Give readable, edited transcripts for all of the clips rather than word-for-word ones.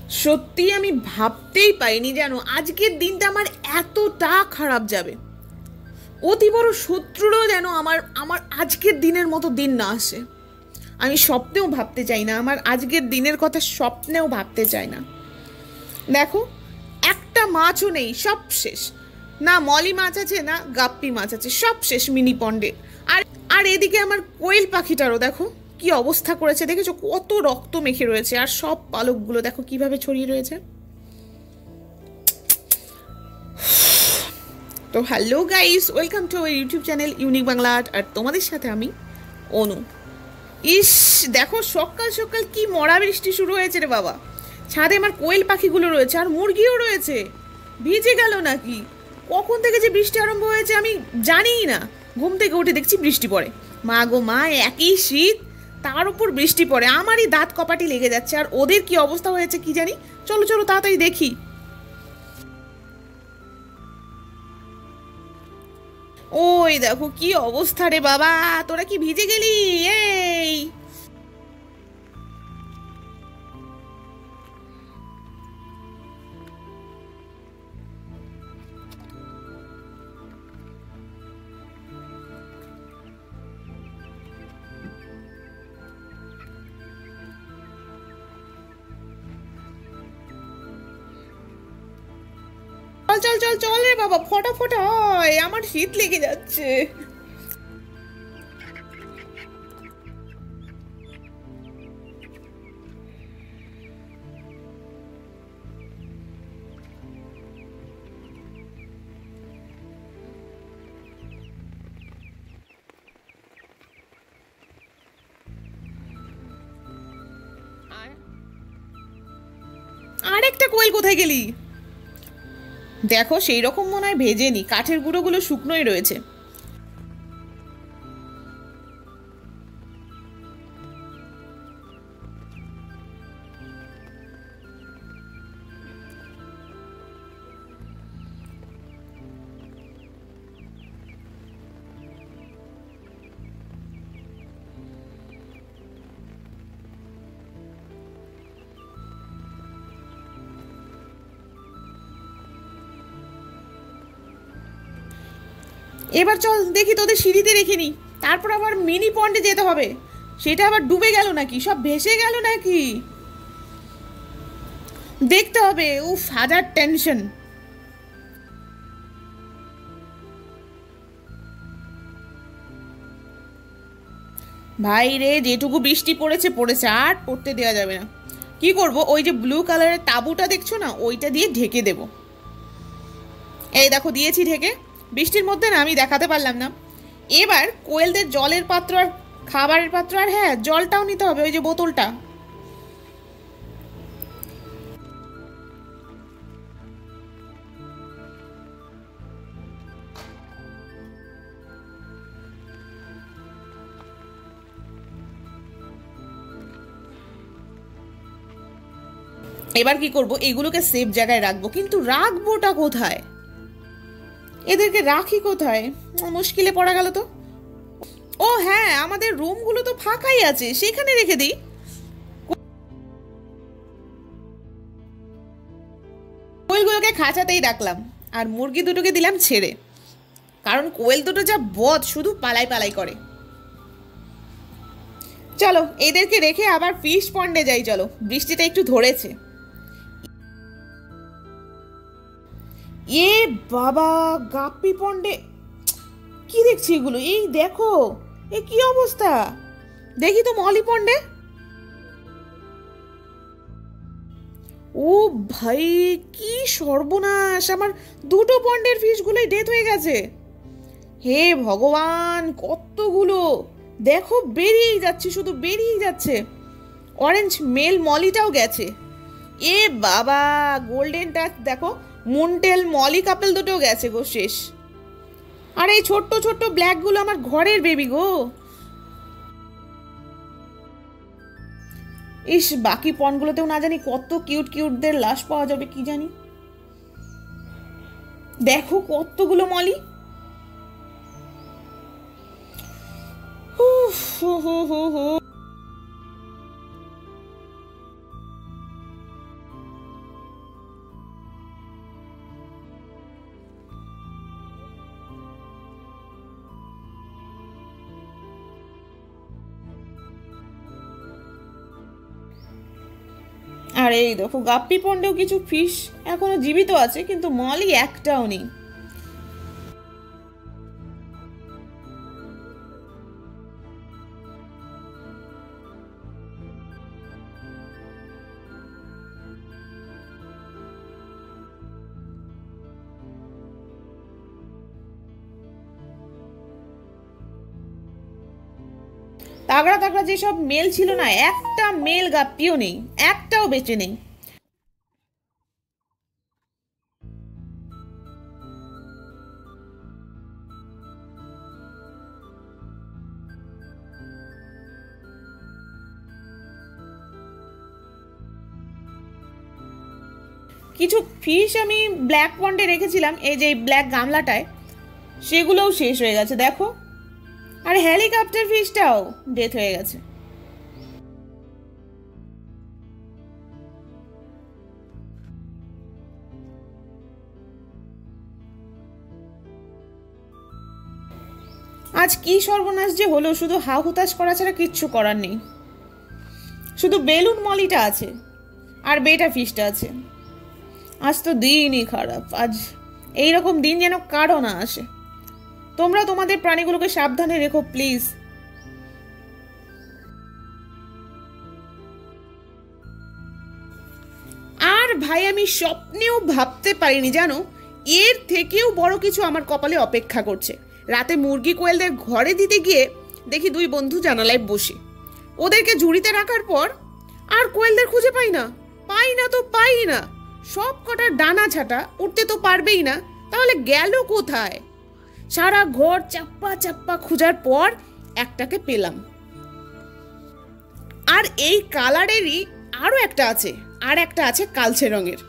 সত্যি আমি ভাবতেই পাইনি জানো আজকের দিনটা আমার এতটা খারাপ যাবে। অতি বড় শত্রুরও যেন আমার আমার আজকের দিনের মতো দিন না আসে। আমি স্বপ্নেও ভাবতে চাই না, আমার আজকের দিনের কথা স্বপ্নেও ভাবতে চাই না। দেখো, একটা মাছও নেই, সব শেষ। না মলি মাছ আছে, না গাপ্পি মাছ আছে, সব শেষ মিনি পন্ডে। আর আর এদিকে আমার কোয়েল পাখিটারও দেখো কি অবস্থা করেছে, দেখেছো কত রক্ত মেখে রয়েছে, আর সব পালকগুলো দেখো কিভাবে ছড়িয়ে রয়েছে। তো hello guys, welcome to our YouTube channel unique Bangla art, আর তোমাদের সাথে আমি অনু। ইস, দেখো সকাল সকাল কি মরা বৃষ্টি শুরু হয়েছে রে বাবা। ছাদে আমার কোয়েল পাখিগুলো রয়েছে আর মুরগিও রয়েছে, ভিজে গেল নাকি। কখন থেকে যে বৃষ্টি আরম্ভ হয়েছে আমি জানিই না। ঘুম থেকে উঠে দেখছি বৃষ্টি পড়ে। মা গো মা, একই শীত, তার উপর বৃষ্টি পড়ে, আমারই দাঁত কপাটি লেগে যাচ্ছে। আর ওদের কি অবস্থা হয়েছে কি জানি। চলো চলো তাড়াতাড়ি দেখি। ওই দেখো কি অবস্থা রে বাবা, তোরা কি ভিজে গেলি? এই চল চল চল চল রে বাবা, ফটাফট হয়, আমার শীত লেগে যাচ্ছে। আর একটা কোয়েল কোথায় গেলি? দেখো সেই রকম মনে হয় ভেজেনি, কাঠের গুঁড়োগুলো শুকনোই রয়েছে। এবার চল দেখি তোদের সিঁড়িতে রেখে নি, তারপর আবার মিনি পন্ডে যেতে হবে। সেটা আবার ডুবে গেল নাকি, সব ভেসে গেল নাকি দেখতে হবে। উফ, হাজার টেনশন। ভাই রে, যেটুকু বৃষ্টি পড়েছে পড়েছে, আর পড়তে দেওয়া যাবে না। কি করব, ওই যে ব্লু কালারের তাঁবুটা দেখছো না, ওইটা দিয়ে ঢেকে দেব। এই দেখো দিয়েছি ঢেকে। বৃষ্টির মধ্যে না আমি দেখাতে পারলাম না। এবার কোয়েলদের জলের পাত্র আর খাবারের পাত্র, আর হ্যাঁ জলটাও নিতে হবে, ওই যে বোতলটা। এবার কি করব, এগুলোকে সেফ জায়গায় রাখবো, কিন্তু রাখবোটা কোথায়? এদেরকে রাখি কোথায়? মুশকিলে পড়া গেল তো। ও হ্যাঁ, আমাদের রুমগুলো তো ফাঁকাই আছে, সেখানে রেখে দিই। কোয়েলগুলোকে খাঁচাতেই রাখলাম, আর মুরগি দুটোকে দিলাম ছেড়ে, কারণ কোয়েল দুটো যা বদ, শুধু পালাই পালাই করে। চলো এদেরকে রেখে আবার ফিশ পন্ডে যাই, চলো বৃষ্টিটা একটু ধরেছে। এ বাবা, গাপ্পি পন্ডে কি দেখছি এগুলো? এই দেখো, এ কি অবস্থা, দেখি তো মলি পন্ডে। ও ভাই, কি সর্বনাশ, আমার দুটো পন্ডের ফিশগুলোই ডেথ হয়ে গেছে। হে ভগবান, কতগুলো দেখো বেরিয়েই যাচ্ছে, শুধু বেরিয়েই যাচ্ছে। অরেঞ্জ মেল মলিটাও গেছে। এ বাবা, গোল্ডেন টাচ দেখো, মুনটেল মলি কাপেল দুটোও গেছে গো, শেষ। আর এই ছোট্ট ছোট্ট ব্ল্যাকগুলো আমার ঘরের বেবি গো। ইস, বাকি পনগুলোতেও না জানি কত কিউট কিউটদের লাশ পাওয়া যাবে কি জানি। দেখো কতগুলো মলি। হু হু হু হু। আর এই দেখো গাপ্পি পন্ডেও কিছু ফিশ এখনো জীবিত আছে, কিন্তু মলি একটাও নেই। তাগড়া তাগড়া যেসব মেল ছিল না, একটা মেল গাপ্পিও নেই, একটাও বেঁচে নেই। কিছু ফিশ আমি ব্ল্যাক পন্ডে রেখেছিলাম, এই যে ব্ল্যাক গামলাটায়, সেগুলোও শেষ হয়ে গেছে দেখো। আর হেলিকপ্টার ফিশটাও ডেথ হয়ে গেছে। আজ কি সর্বনাশ যে হলো, শুধু হাউ হুতাশ করা ছাড়া কিচ্ছু করার নেই। শুধু বেলুন মলিটা আছে আর বেটা ফিশটা আছে। আজ তো দিনই খারাপ, আজ এইরকম দিন যেন কারো না আসে। তোমরা তোমাদের প্রাণীগুলোকে সাবধানে রেখো প্লিজ। আর ভাই আমি স্বপ্নেও ভাবতে পারিনি জানো, এর থেকেও বড় কিছু আমার কপালে অপেক্ষা করছে। রাতে মুরগি কোয়েলদের ঘরে দিতে গিয়ে দেখি দুই বন্ধু জানালায় বসে। ওদেরকে ঝুড়িতে রাখার পর আর কোয়েলদের খুঁজে পাই না, পাই না। সব কটা ডানা ছাটা, উঠতে তো পারবেই না, তাহলে গেল কোথায়? সারা ঘর চাপ্পা চাপ্পা খোঁজার পর একটাকে পেলাম। আর এই কালারেরই আরো একটা আছে, আর একটা আছে কালচে রঙের।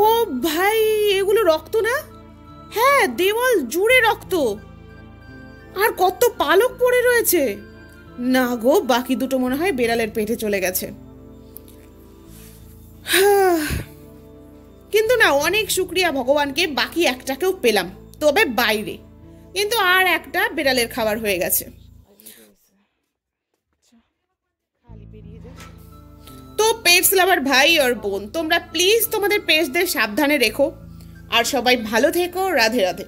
ও ভাই, এগুলো রক্ত না? হ্যাঁ, দেওয়াল জুড়ে রক্ত, আর কত পালক পড়ে রয়েছে। না গো, বাকি দুটো মনে হয় বেড়ালের পেটে চলে গেছে। কিন্তু না, অনেক শুক্রিয়া ভগবানকে, বাকি একটাকেও পেলাম, তবে বাইরে। কিন্তু আর একটা বেড়ালের খাবার হয়ে গেছে। তো পেটস লাভার ভাই আর বোন, তোমরা প্লিজ তোমাদের পেটসদের সাবধানে রেখো, আর সবাই ভালো থেকো। রাধে রাধে।